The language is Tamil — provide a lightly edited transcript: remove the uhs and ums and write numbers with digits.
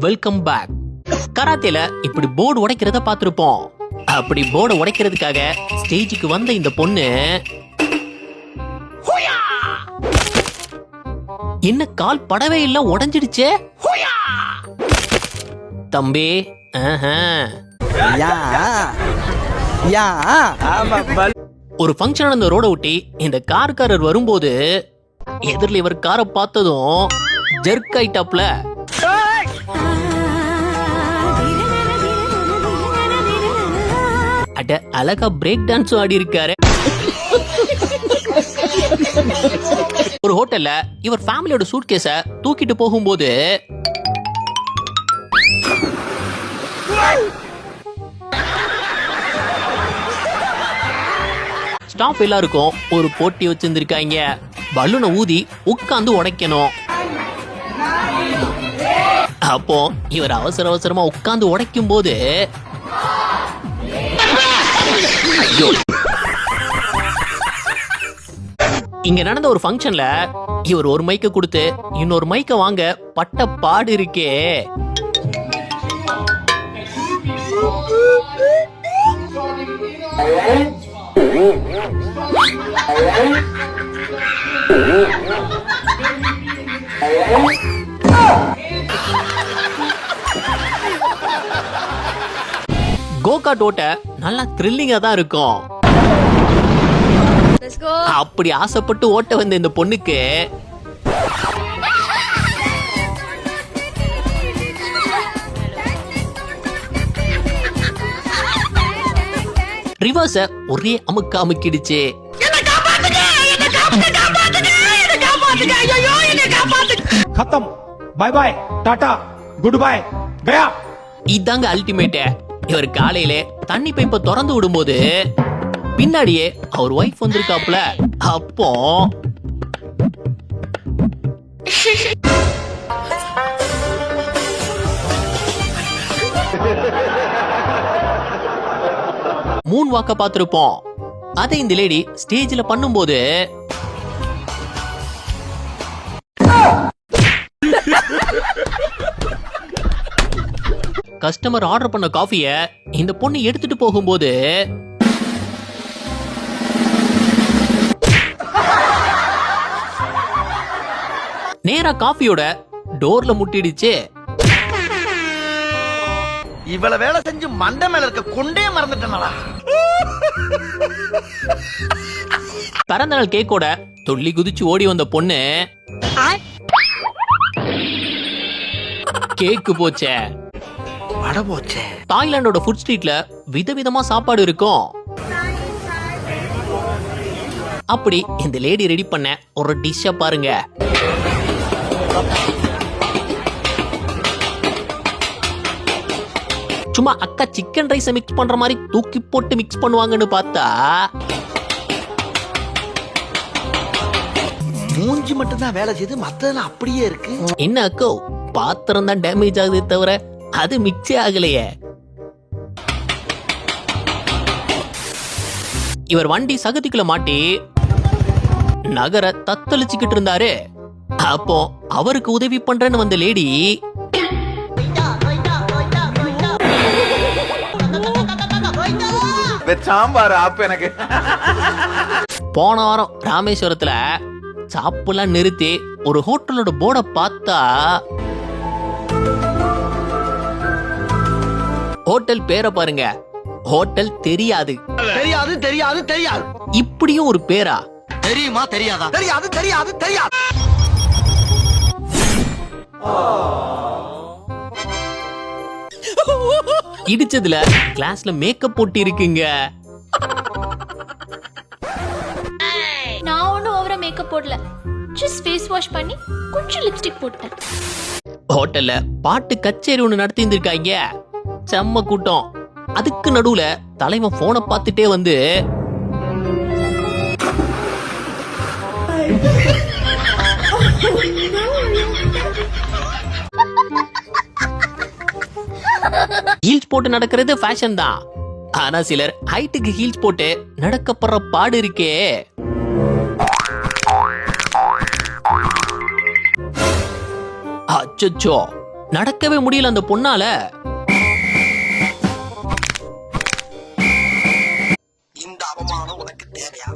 Welcome back. கராத்தேல இப்படி போர்டு உடைக்கிறத பார்த்திருப்போம். அப்படி போர்டு உடைக்கிறதுக்காக ஸ்டேஜுக்கு வந்த இந்த பொண்ணு என்ன கால் படவே இல்ல, உடைஞ்சிடுச்சே. தம்பி ஒரு ஃபங்க்ஷன் நடந்த ரோட ஒட்டி இந்த கார்காரர் வரும்போது எதிரில் இவர் காரை பார்த்ததும் ஜெர்க் ஆயிட்டாப்ல. அட அழகா பிரேக் டான்ஸும் ஆடி இருக்காரு. ஒரு ஹோட்டல்ல இவர் ஃபேமிலியோட சூட்கேஸ தூக்கிட்டு போகும்போது ஸ்டாஃப் எல்லாருக்கும் ஒரு போட்டி வச்சிருந்திருக்காங்க. பலூனை ஊதி உட்கார்ந்து உடைக்கணும். அப்போ இவர் அவசர அவசரமா உட்கார்ந்து உடைக்கும் போது இங்க நடந்த ஒரு ஃபங்க்ஷன்ல இவர் ஒரு மைக்க கொடுத்து இன்னொரு மைக்க வாங்க பட்ட பாடு இருக்கே. கோகார்ட் ஓட்ட நல்லா த்ரில்லிங்கா தான் இருக்கும். அப்படி ஆசைப்பட்டு ஓட்ட வந்த இந்த பொண்ணுக்கு ரிவர்ஸ ஒரே அமுக்க அமுக்கிடுச்சு. खत्म bye bye tata goodbye गया. இதாங்க அல்டிமேட். இவர் காலையில தண்ணி பைப்பை திறந்து விடும்போது பின்னாடியே அவர் வைஃப் வந்திருக்காப்ல. அப்போ மூன் வாக்க பார்த்திருப்போம். அதை இந்த லேடி ஸ்டேஜ்ல பண்ணும்போது கஸ்டமர் ஆர்டர் பண்ண காஃபிய இந்த பொண்ணு எடுத்துட்டு போகும்போது நேரா காஃபியோட டோர்ல முட்டிடுச்சு. இவ்வளவு வேலை செஞ்சு மண்டை மேல இருக்க கொண்டே மறந்துட்டேனடா. பிறந்த நாள் கேக்கோட துள்ளி குதிச்சு ஓடி வந்த பொண்ணு கேக்கு போச்சே. வட போச்சே. தாய்லாண்டோட ஃபுட் ஸ்ட்ரீட்ல விதவிதமா சாப்பாடு இருக்கும். அப்படி இந்த லேடி ரெடி பண்ண ஒரு டிஷ்ஷ பாருங்க. சும்மா அக்கா சிக்கன் ரைஸ் மிக்ஸ் பண்ற மாதிரி தூக்கி போட்டு மிக்ஸ் பண்ணுவாங்கன்னு பார்த்தா மூஞ்சி மட்டும் தான் வேலை செய்து மத்ததெல்லாம் அப்படியே இருக்கு. என்ன அக்கோ பாத்திரம் தான் டேமேஜ் ஆகுதே தவிர அது மிக்ஸே ஆகலையே. இவர் வண்டி சகதிக்குள்ள மாட்டி நகர தத்தளிச்சுக்கிட்டு இருந்தாரு. அப்போ அவருக்கு உதவி பண்றேன்னு வந்த லேடி சாம்பார் ஆப் எனக்கு. போன வாரம் ராமேஸ்வரத்துல சாப்புலாம் நிறுத்தி ஒரு ஹோட்டலோட போர்டை பார்த்தா ஹோட்டல் பேரை பாருங்க. ஹோட்டல் தெரியாது தெரியாது தெரியாது தெரியாது. இப்படியும் ஒரு பேரா? தெரியுமா தெரியாதா? தெரியாது தெரியாது தெரியாது. இடிச்சதுல கிளாஸ்ல மேக்கப் போட்டி இருக்குங்க. நான் ஒன்னும் ஓவரா மேக்கப் போடல. ஜஸ்ட் ஃபேஸ் வாஷ் பண்ணி கொஞ்சம் லிப்ஸ்டிக் போட்டேன். ஹோட்டல்ல பாட்டு கச்சேரி ஒண்ணு நடத்தி இருந்திருக்காங்க. செம்ம கூட்டம். அதுக்கு நடுவுல தலைவன் போனை பார்த்துட்டே வந்து ஹீல்ஸ் போட்டு நடக்கிறது ஃபேஷன் தான். ஆனா சிலர் ஹைட்டுக்கு ஹீல்ஸ் போட்டு நடக்கப்படுற பாடு இருக்கே. அச்சச்சோ, நடக்கவே முடியல அந்த பொண்ணால. இந்த அவமானம் உனக்கு தேவையா?